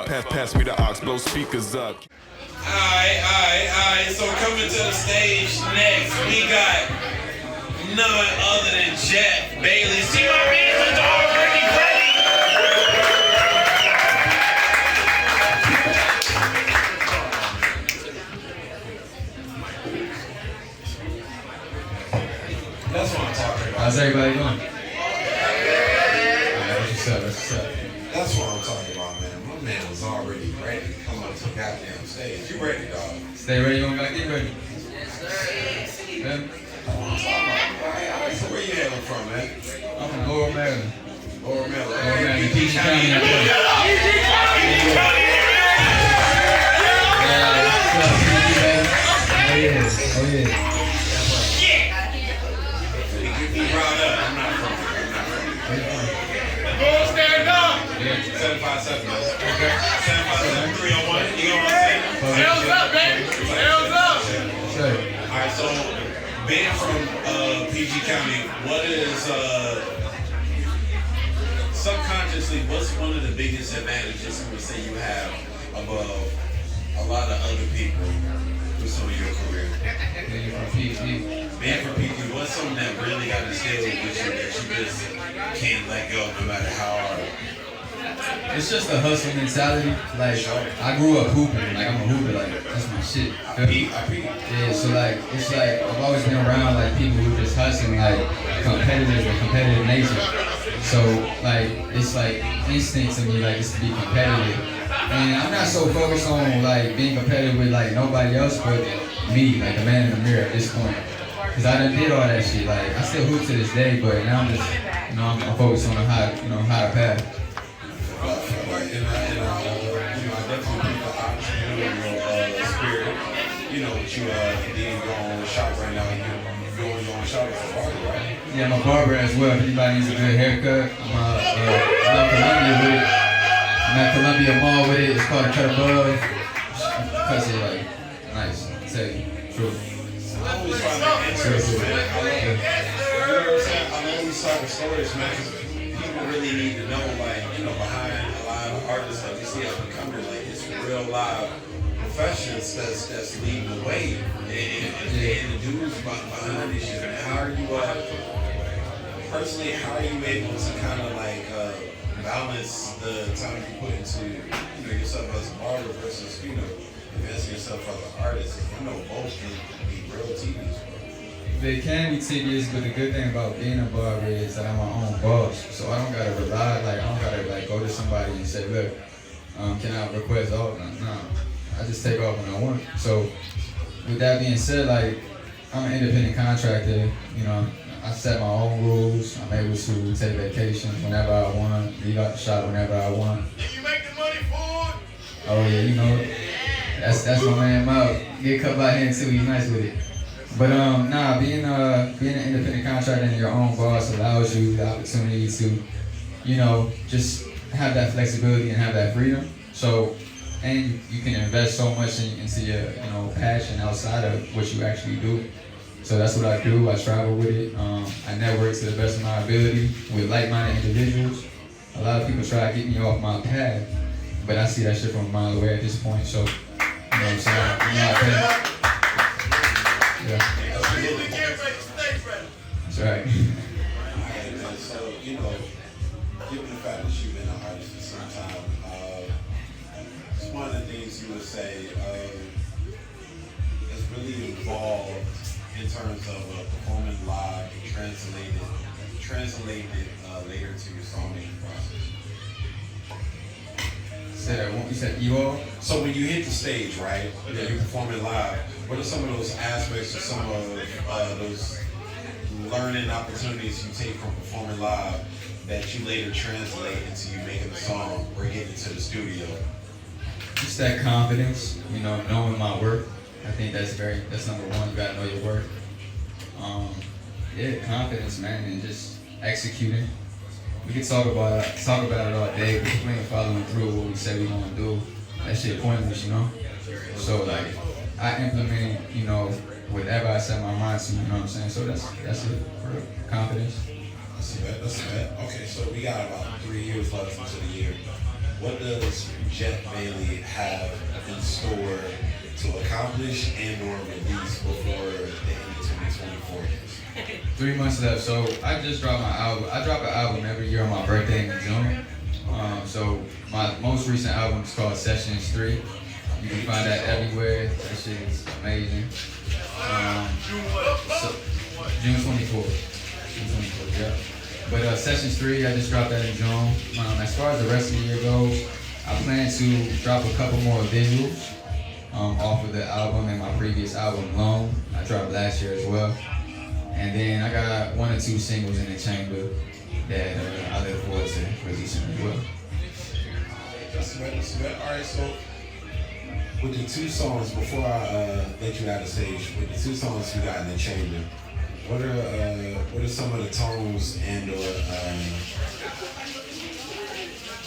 Pass me the AUX, blow speakers up. Alright. So coming to the stage next, we got none other than Jett Bailey. See, my man is already ready. That's what I'm talking about. How's everybody doing? What's up? That's what I'm talking about, man. My man was already ready to come up to the goddamn stage. You ready, dog? Stay ready, you don't gotta get ready. Yes, sir. Yeah. So where you hailing from, man? I'm from Lower Maryland. Lower Maryland. PG County. Yeah, what's up, PG, baby? Oh yeah. Get me riled up. I'm not from here. Go stand up. 757. Okay. 757 301. You know what I'm saying? Hands up, baby. Hands up. Sure. All right, so being from PG County, what is subconsciously, what's one of the biggest advantages you would say you have above a lot of other people with some of your career? Being from PG. Being from PG, what's something that really got instilled with you that you just can't let go no matter how hard? It's just a hustle mentality. Like, I grew up hooping. Like, I'm a hooper. Like, that's my shit. Yeah, so like, it's like, I've always been around like people who just hustling, like competitive with competitive nature. So like, it's like instinct to me, like, just to be competitive. And I'm not so focused on like being competitive with like nobody else but me, like the man in the mirror at this point. Cause I done did all that shit. Like, I still hoop to this day, but now I'm just, I'm focused on a higher path. I definitely think the entrepreneurial spirit, what you did go on the shop right now, you're on the shop for barber, right? Yeah, I'm a barber as well. If anybody needs a good haircut, I'm at Columbia with it. I'm at Columbia Mall with it. It's called a cut above. Cuts it like nice. Say true. I always find that interesting, man. I love these type of stories, man, because people really need to know, like, behind a lot of artists that we see up and coming, like, it's real live professions that's leading the way, and the dudes behind this shit. And how are you, personally, how are you able to kind of like balance the time you put into, yourself as a barber versus, advancing yourself as an artist? I know both can be real tedious, bro. They can be tedious, but the good thing about being a barber is that I'm my own boss. So I don't gotta rely, I don't gotta go to somebody and say, look, can I request off? No, I just take off when I want. So with that being said, like, I'm an independent contractor, I set my own rules. I'm able to take vacations whenever I want, leave out the shop whenever I want. Can you make the money for it? Oh yeah, that's my man Mouth. Get cut by him too, he's nice with it. But being an independent contractor and your own boss allows you the opportunity to, just have that flexibility and have that freedom. So, and you can invest so much into your, passion outside of what you actually do. So that's what I do. I travel with it. I network to the best of my ability with like-minded individuals. A lot of people try to get me off my path, but I see that shit from a mile away at this point. So, you know what I'm saying? Yeah. That's right. So, given the fact that you've been an artist for some time, it's one of the things you would say is really involved in terms of performing live and translating it later to your songmaking process. Say that one. You said evolve? So when you hit the stage, right, and you're performing live, what are some of those aspects or some of those learning opportunities you take from performing live that you later translate into you making a song or getting into the studio? Just that confidence, knowing my worth. I think that's number one. You gotta know your worth. Confidence, man, and just executing. We can talk about it all day, but we ain't following through what we say we gonna do. That shit pointless, So like, I implement, whatever I set my mind to. You know what I'm saying? So that's it. For confidence. That's it. Okay, so we got about 3 years left into the year. what does Jett Bailey have in store to accomplish and or release before the end of 2024 is? 3 months left. So I just dropped my album. I drop an album every year on my birthday in June. So my most recent album is called Sessions 3. You can find that everywhere. That shit is amazing. So, June 24th. June 24th, yeah. But Sessions 3, I just dropped that in June. As far as the rest of the year goes, I plan to drop a couple more visuals off of the album and my previous album, Long. I dropped last year as well. And then I got 1 or 2 singles in the chamber that I look forward to releasing as well. That's right. All right, so with the 2 songs, before I let you out of stage, with the 2 songs you got in the chamber, what are some of the tones and or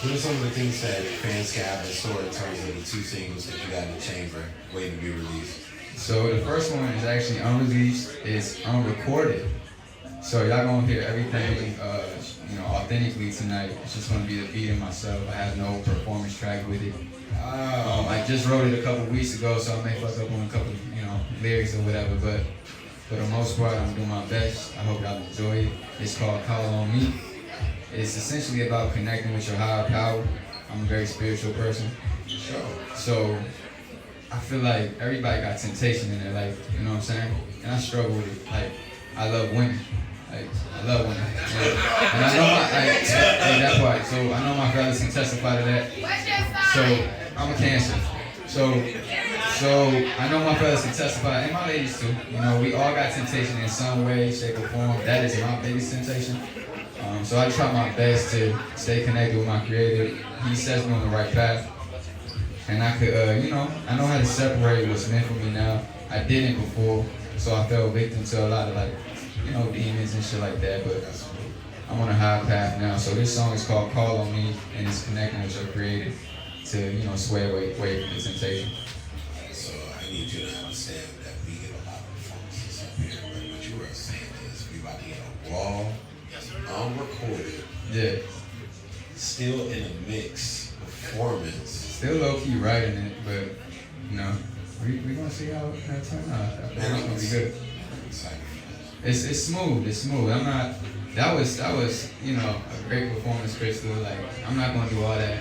what are some of the things that fans can have in store in terms of the 2 singles that you got in the chamber waiting to be released? So the first one is actually unreleased. It's unrecorded. So y'all gonna hear everything, authentically tonight. It's just gonna be the beat and myself. I have no performance track with it. I just wrote it a couple weeks ago, so I may fuck up on a couple, lyrics or whatever. But for the most part, I'm doing my best. I hope y'all enjoy it. It's called Call On Me. It's essentially about connecting with your higher power. I'm a very spiritual person. Sure. So I feel like everybody got temptation in their life, you know what I'm saying? And I struggle with it. Like, I love women. Like, I love women. And I know that part. So I know my fellas can testify to that. So I'm a Cancer. So I know my fellas can testify, and my ladies too. We all got temptation in some way, shape, or form. That is my biggest temptation. So I try my best to stay connected with my creator. He sets me on the right path. And I could, I know how to separate what's meant for me now. I didn't before, so I fell victim to a lot of demons and shit like that, but I'm on a high path now. So this song is called Call On Me, and it's connecting with your creator to, sway away from the temptation. So I need you to understand that we get a lot of performances up here, but what you were saying is we about to get a raw, unrecorded, still in a mix performance. Still low-key writing it, but, we're going to see how it turns out. I think it's going to be good. It's smooth. I'm not, that was a great performance, Crystal. Like, I'm not going to do all that.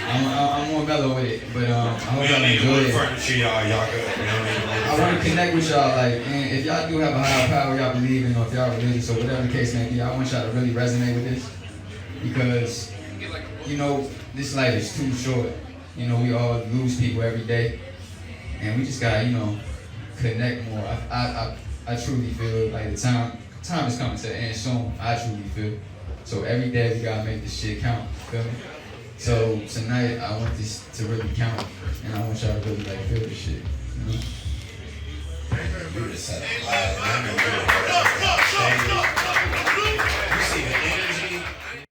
I'm more mellow with it, but I hope y'all enjoy it. I want to connect with y'all, and if y'all do have a higher power y'all believe in, or if y'all religious, or whatever the case may be, I want y'all to really resonate with this, because this life is too short. We all lose people every day, and we just gotta, connect more. I truly feel like the time is coming to the end soon. I truly feel. So every day we gotta make this shit count. Feel me? So tonight I want this to really count, and I want y'all to really feel this shit. You just said a lot.